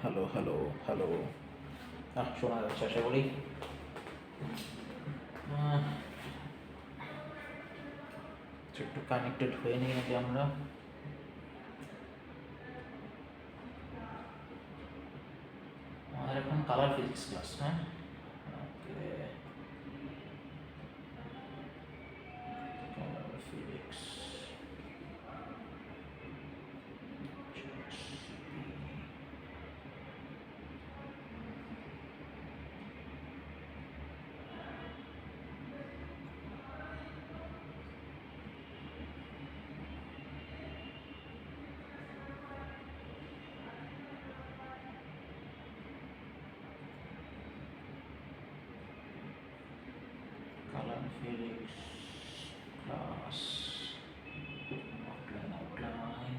Hello hello hello. শোনা যাচ্ছে আশা করি। একটু কানেক্টেড হয়ে নিই আগে আমরা। আমাদের এখন কালার ফিজিক্স ক্লাস, হ্যাঁ? Okay, colour physics. Colour physics class outline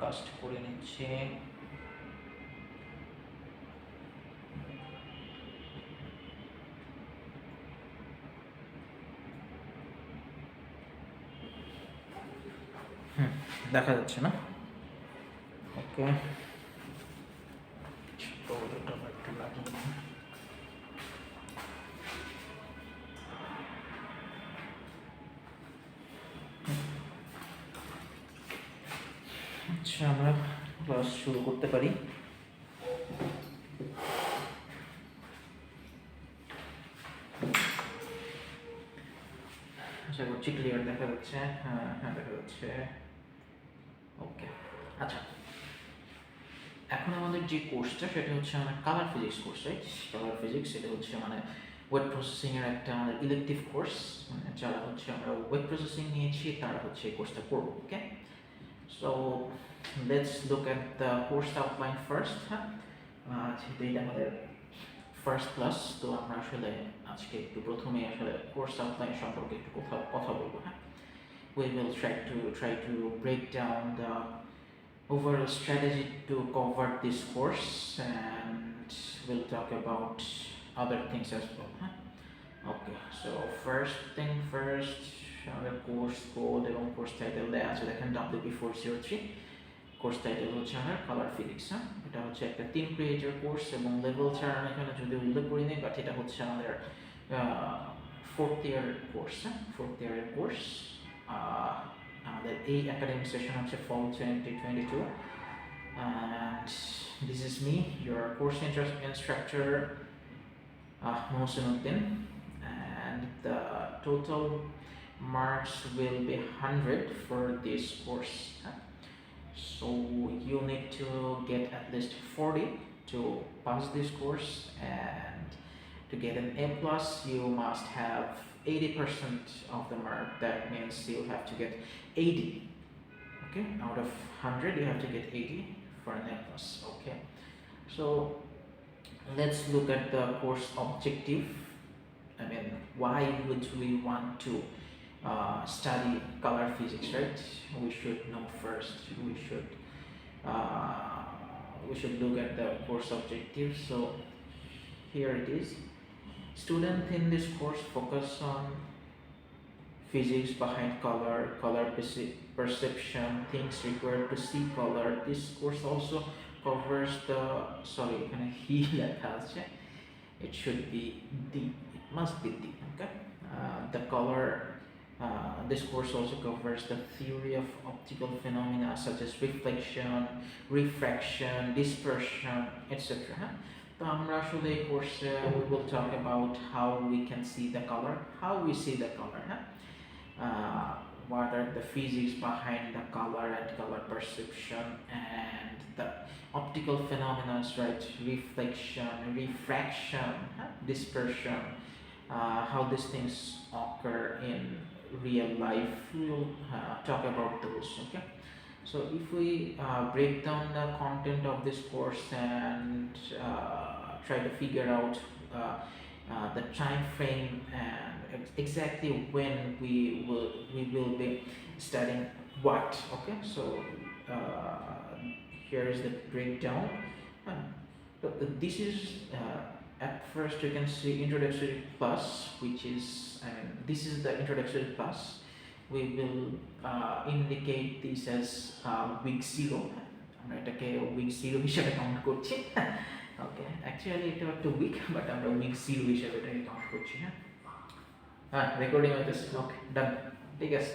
cast করে নিচ্ছে। দেখা যাচ্ছে না? ওকে, একটু লাগিয়ে নিই। আচ্ছা, আমরা ক্লাস শুরু করতে পারি। আশা করছি ক্লিয়ার দেখা যাচ্ছে। হ্যাঁ হ্যাঁ, দেখা যাচ্ছে। ওকে, আচ্ছা, এখন আমাদের যে কোর্সটা সেটা হচ্ছে আমার colour physics course, right? Colour physics এটা হচ্ছে মানে ওয়েব প্রসেসিংয়ের একটা আমাদের ইলেকটিভ কোর্স। মানে যারা হচ্ছে আমরা ওয়েব প্রসেসিং নিয়েছি তারা হচ্ছে এই কোর্সটা করবো। Okay, so let's look at the course outline first. হ্যাঁ, যেহেতু এটা আমাদের ফার্স্ট ক্লাস, তো আমরা আসলে আজকে একটু প্রথমে আসলে কোর্স আউটলাইন সম্পর্কে একটু কথা বলবো। হ্যাঁ, we will try to break down the overall strategy to cover this course, and we'll talk about other things as well. Huh? Okay, so first thing first, আমাদের কোর্স কোড এবং course title দেওয়া আছে, দেখেন WP403। Course title হচ্ছে আমার colour physics. হ্যাঁ, এটা হচ্ছে একটা 3 ক্রিয়েটের কোর্স এবং লেভেল ছাড়া আমি এখানে যদি উল্লেখ করিনি, বাট এটা হচ্ছে আমাদের 4th ইয়ার কোর্স। হ্যাঁ, 4th ইয়ারের কোর্স। আমাদের এই একাডেমিক সেশন হচ্ছে ফল 2022, and this is me, your course instructor, Mohsin Uddin, and the total marks will be 100 for this course. So you need to get at least 40 to pass this course, and to get an A plus you must have 80% of the mark. That means you have to get 80. Okay, out of 100 you have to get 80 for an A plus. Okay, so let's look at the course objective. I mean, why would we want to study color physics, right? We should know first. We should look at the course objective. So here it is. Students in this course focus on physics behind color, color perception, things required to see color. This course also covers the, sorry, he লেখা আছে, it should be D, it must be D. Okay, the color, this course also covers the theory of optical phenomena such as reflection, refraction, dispersion, etc. So আমরা আসলে এই কোর্সে we will talk about how we can see the color, how we see the color. What are the physics behind the color and color perception, and the optical phenomena, right? Reflection, refraction, dispersion, how these things occur in real life. We will talk about those. Okay, so if we break down the content of this course and try to figure out the time frame and exactly when we will be studying what. Okay, so here is the breakdown. Uh, so this is at first you can see introductory class, which is this is the introductory class. We will indicate this as week 0. আমরা এটাকে week 0 হিসেবে count করছি। ওকে, actually এটা একটা week, but আমরা week 0 হিসেবে এটাকে count করছি। হ্যাঁ, রেকর্ডিং হইতেছে। ওকে, ডান, ঠিক আছে।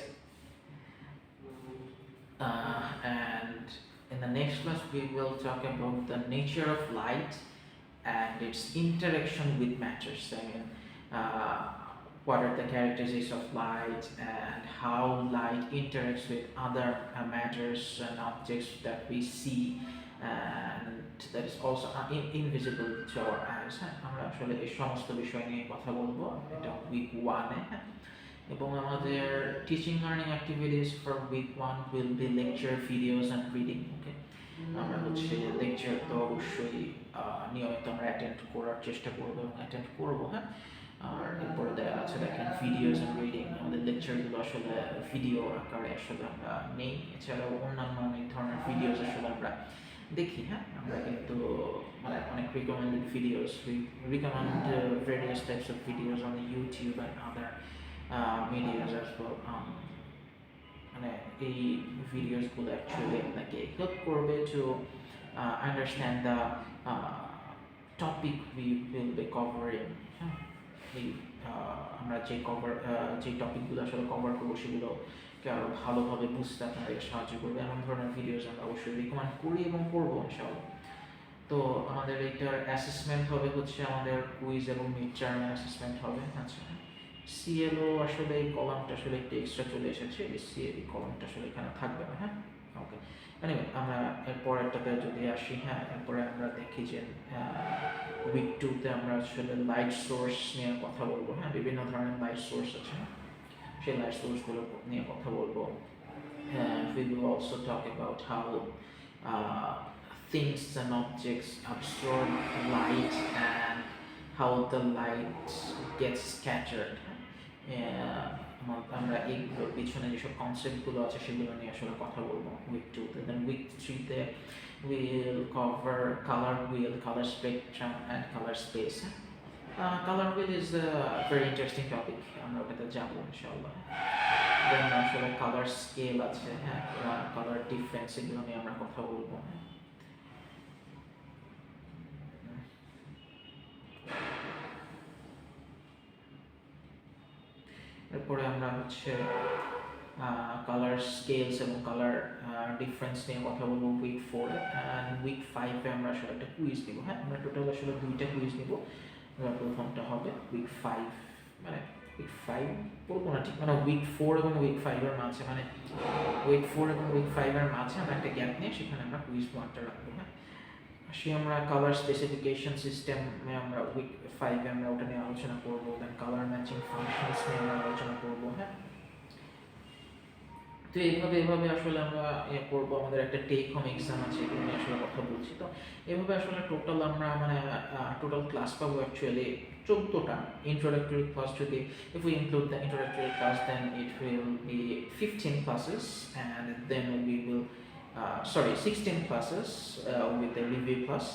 And in the next class we will talk about the nature of light and its interaction with matters. I mean, what are the characteristics of light and how light interacts with other matters and objects that we see and that is also invisible to our eyes. আমরা আসলে এই সমস্ত বিষয় নিয়ে কথা বলবো এটা week 1 এ। এবং আমাদের teaching learning activities for week 1 will be lecture, videos and reading. ওকে, আমরা হচ্ছে লেকচার তো অবশ্যই নিয়মিত আমরা অ্যাটেন্ড করার চেষ্টা করবো এবং অ্যাটেন্ড করবো। হ্যাঁ, আর এরপরে দেওয়া আছে দেখেন ভিডিওস অ্যান্ড রিডিং। আমাদের লেকচারগুলো আসলে ভিডিও আকারে আসলে আমরা নেই, এছাড়াও অন্যান্য অনেক ধরনের ভিডিওস আসলে আমরা দেখি। হ্যাঁ, আমরা কিন্তু মানে অনেক recommended videos, recommend various types of videos on YouTube and other medias as well. মানে এই ভিডিওসগুলো অ্যাকচুয়ালি আপনাকে হেল্প করবে to understand the topic we will be covering. হ্যাঁ, এই আমরা যে টপিকগুলো আসলে কভার করবো সেগুলোকে আরও ভালোভাবে বুঝতে আপনাদেরকে সাহায্য করবে। এমন ধরনের ভিডিওস আমরা অবশ্যই রিকমেন্ড করি এবং করবো ইনশাআল্লাহ। তো আমাদের এইটার অ্যাসেসমেন্ট হবে হচ্ছে আমাদের কুইজ এবং মিড টার্ম অ্যাসেসমেন্ট হবে। আচ্ছা, সিএলও আসলে এই কলামটা আসলে একটু এক্সট্রা চলে এসেছে, এই কলামটা আসলে এখানে থাকবে না। হ্যাঁ, ওকে, এনিওয়ে আমরা এরপরেরটাতে যদি আসি। হ্যাঁ, এরপরে আমরা দেখি যে উইক 2-তে আমরা আসলে লাইট সোর্স নিয়ে কথা বলবো। হ্যাঁ, বিভিন্ন ধরনের লাইট সোর্স আছে, সেই লাইট সোর্সগুলো নিয়ে কথা বলবো। We will also talk about how things and objects absorb light and how the light gets scattered. আমরা এইগুলোর পিছনে যেসব কনসেপ্টগুলো আছে সেগুলো নিয়ে আসলে কথা বলবো week 2-তে। Then week 3-তে we'll cover color wheel, color spectrum and color space. Color wheel is a very interesting topic, আমরা ওটাতে যাবো ইনশাআল্লাহ। দেন আসলে কালার স্কেল আছে, হ্যাঁ, কালার ডিফারেন্স, এগুলো নিয়ে আমরা কথা বলবো। এরপরে আমরা হচ্ছে কালার স্কেলস এবং কালার ডিফারেন্স নিয়ে কথা বলবো উইক 4 অ্যান্ড উইক 5-এ আমরা আসলে একটা কুইজ দিব। হ্যাঁ, আমরা টোটাল আসলে 2টা কুইজ নিব। প্রথমটা হবে উইক 5, মানে উইক 5 বলবো না ঠিক, মানে উইক 4 এবং উইক 5-এর মাঝে, মানে উইক 4 এবং উইক 5-এর মাঝে আমরা একটা গ্যাপ নিয়ে সেখানে আমরা কুইজ 1টা রাখবো। হ্যাঁ, আসি আমরা কালার স্পেসিফিকেশন সিস্টেমে আমরা উইক 5-এ আমরা ওটা নিয়ে আলোচনা করবো। দেন কালার ম্যাচিং ফাংশনস নিয়ে আমরা আলোচনা করবো। হ্যাঁ, তো এইভাবে আসলে আমরা করবো। আমাদের একটা টেক হোম এক্সাম আছে, এগুলো নিয়ে আসলে কথা বলছি। তো এইভাবে আসলে টোটাল আমরা মানে টোটাল ক্লাস পাবো অ্যাকচুয়ালি 14টা introductory class. যদি if we include the introductory class then it will be 15 classes and then we will 16 classes with the review class.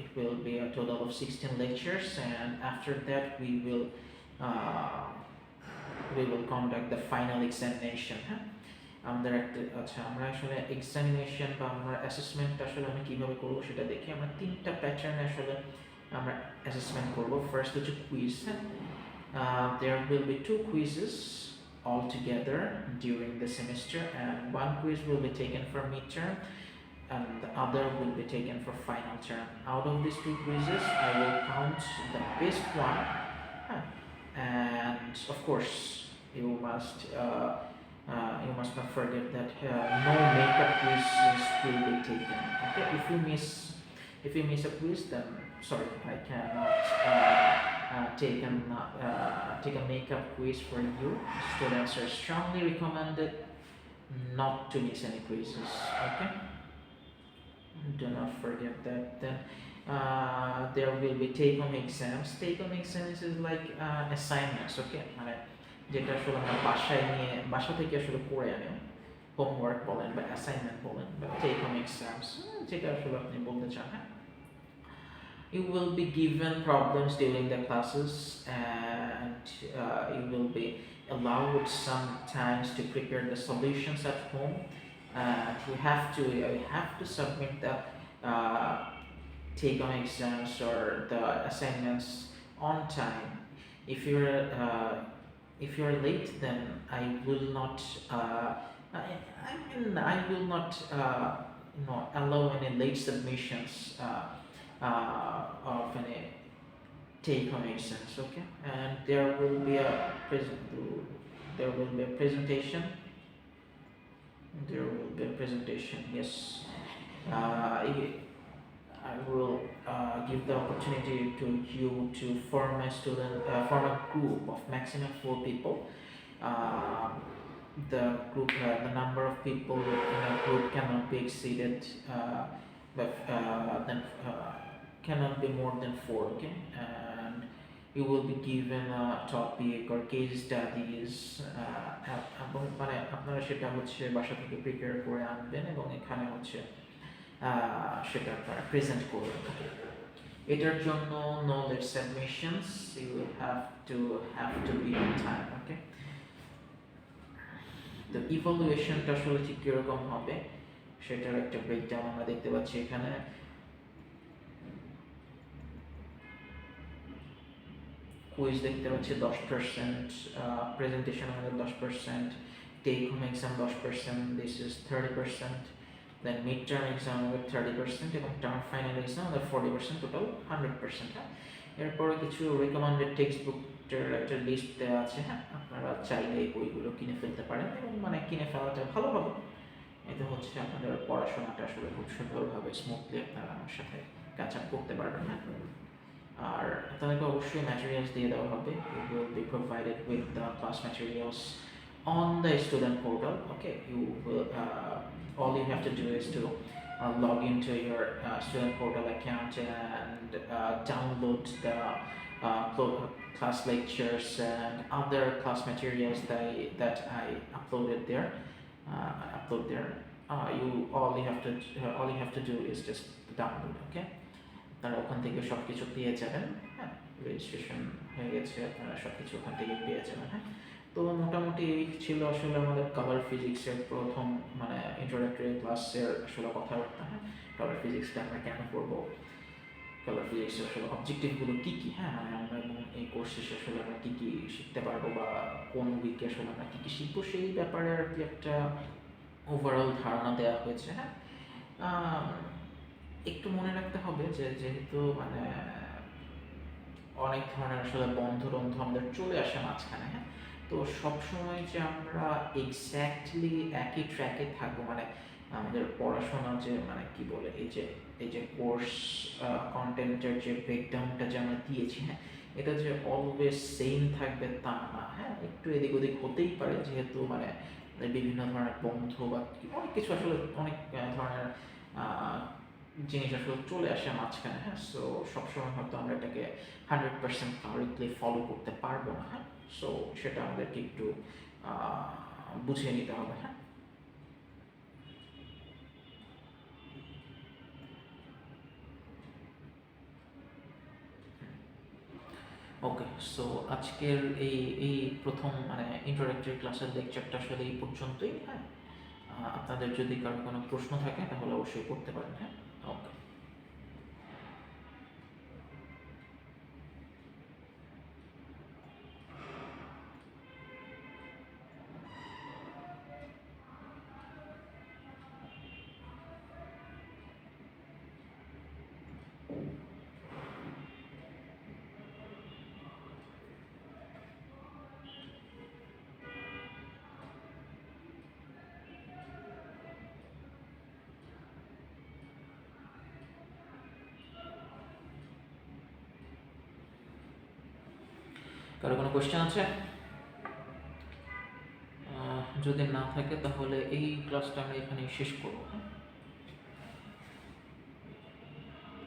It will be a total of 16 lectures and after that we will conduct the final examination. হ্যাঁ, আমাদের একটা আচ্ছা, আমরা আসলে examination বা আমরা assessment আসলে আমি কীভাবে করবো সেটা দেখি। আমরা 3টা প্যাটার্নে আসলে আমরা অ্যাসেসমেন্ট করবো। ফার্স্ট হচ্ছে কুইজ। হ্যাঁ, there will be 2 quizzes all together during the semester and 1 quiz will be taken for midterm and the other will be taken for final term. Out of these 2 quizzes I will count the best one. And of course you must not forget that no makeup quizzes will be taken. Okay, if you miss a quiz then sorry, I cannot take a makeup quiz for you. Students are strongly recommended not to miss any quizzes. Okay, do not forget that. Then There will be take-home exams. Take-home exams is like assignments, okay? মানে যেটা আসলে আমরা বাসা থেকে আসলে করে আনি, homework বলেন বা অ্যাসাইনমেন্ট বলেন বা take-home exams, যেটা আসলে আপনি বলতে চান, হ্যাঁ? You will be given problems during the classes, and you will be allowed sometimes to prepare the solutions at home. You have to submit the take-home exams or the assignments on time. If you're late, then I will not I will not allow any late submissions of any take-home exams. Okay, and there will be a presentation. There will be a presentation. Yes. I will give the opportunity to you to form a group of maximum 4 people. The number of people in a group cannot be exceeded, cannot be more than 4. Okay, and you will be given a topic or case studies, এবং মানে আপনারা সেটা হচ্ছে বাসা থেকে prepare করে আনবেন এবং এখানে হচ্ছে সেটা আপনারা প্রেজেন্ট করবেন। এটার জন্য no late submissions, you will have to be on time. Okay, তো ইভালুয়েশনটা আসলে ঠিক কিরকম হবে সেটার একটা ব্রেকডাউন আমরা দেখতে পাচ্ছি এখানে। কুইজ দেখতে পাচ্ছি 10%, প্রেজেন্টেশন আমাদের 10%, take home exam 10%, this is 30%, then mid term exam আমাদের 30% এবং টার্ম ফাইনাল এক্সাম আমাদের 40%, টোটাল 100%। হ্যাঁ, এরপরে কিছু রেকমেন্ডেড টেক্সট বুকের একটা লিস্ট দেওয়া আছে। হ্যাঁ, আপনারা চাইলে এই বইগুলো কিনে ফেলতে পারেন এবং মানে কিনে ফেলাটা ভালো হবে। এতে হচ্ছে আপনাদের পড়াশোনাটা আসলে খুব সুন্দরভাবে স্মুথলি আপনারা আমার সাথে ক্যাচ আপ করতে পারবেন। হ্যাঁ, আর আপনাদেরকে অবশ্যই ম্যাটেরিয়ালস দিয়ে দেওয়া হবে। You will be provided with the class materials on the student portal. Okay, you will all you have to do is to log into your student portal account and download the class lectures and other class materials that I uploaded there. All you have to do is just download. Okay, আপনারা ওখান থেকে সব কিছু পেয়ে যাবেন। হ্যাঁ, registration হয়ে গেছে, আপনারা সব কিছু ওখান থেকে পেয়ে যাবেন। হ্যাঁ, তো মোটামুটি এই ছিল আসলে আমাদের কালার ফিজিক্সের প্রথম মানে ইন্ট্রোডাক্টরি ক্লাসের আসলে কথাবার্তা। হ্যাঁ, কালার ফিজিক্সটা আমরা কেন করবো, কালার ফিজিক্সের আসলে অবজেক্টিভগুলো কী কী, হ্যাঁ মানে আমরা এই কোর্স শেষে আসলে আমরা কী কী শিখতে পারবো বা কোন উইকে আসলে আমরা কী কী শিখবো সেই ব্যাপারে আর কি একটা ওভারঅল ধারণা দেওয়া হয়েছে। হ্যাঁ, একটু মনে রাখতে হবে যে যেহেতু মানে অনেক ধরনের আসলে বন্ধ আমাদের চলে আসে মাঝখানে। হ্যাঁ, তো সবসময় যে আমরা এক্স্যাক্টলি একই ট্র্যাকে থাকবো, মানে আমাদের পড়াশোনা যে মানে কি বলে এই যে কোর্স কন্টেন্টের যে ব্রেকডাউনটা যে আমরা দিয়েছি, হ্যাঁ এটা যে অলওয়েজ সেম থাকবে তা না। হ্যাঁ, একটু এদিক ওদিক হতেই পারে, যেহেতু মানে বিভিন্ন ধরনের বন্ধ বা অনেক কিছু আসলে অনেক ধরনের জিনিস আসলে চলে আসে মাঝখানে। হ্যাঁ, সো সবসময় হয়তো আমরা এটাকে 100% কারেক্টলি ফলো করতে পারবো না। হ্যাঁ, সো সেটা আমাদেরকে একটু বুঝিয়ে নিতে হবে। হ্যাঁ, ওকে, সো আজকের এই প্রথম মানে ইন্ট্রোডাক্টরি ক্লাসের লেকচারটা আসলে এই পর্যন্তই। হ্যাঁ, আপনাদের যদি কারো কোনো প্রশ্ন থাকে তাহলে অবশ্যই করতে পারেন। হ্যাঁ, ওকে। কারো কোনো কোয়েশ্চেন আছে? যদি না থাকে তাহলে এই ক্লাসটা আমরা এখানেই শেষ করবো। হ্যাঁ।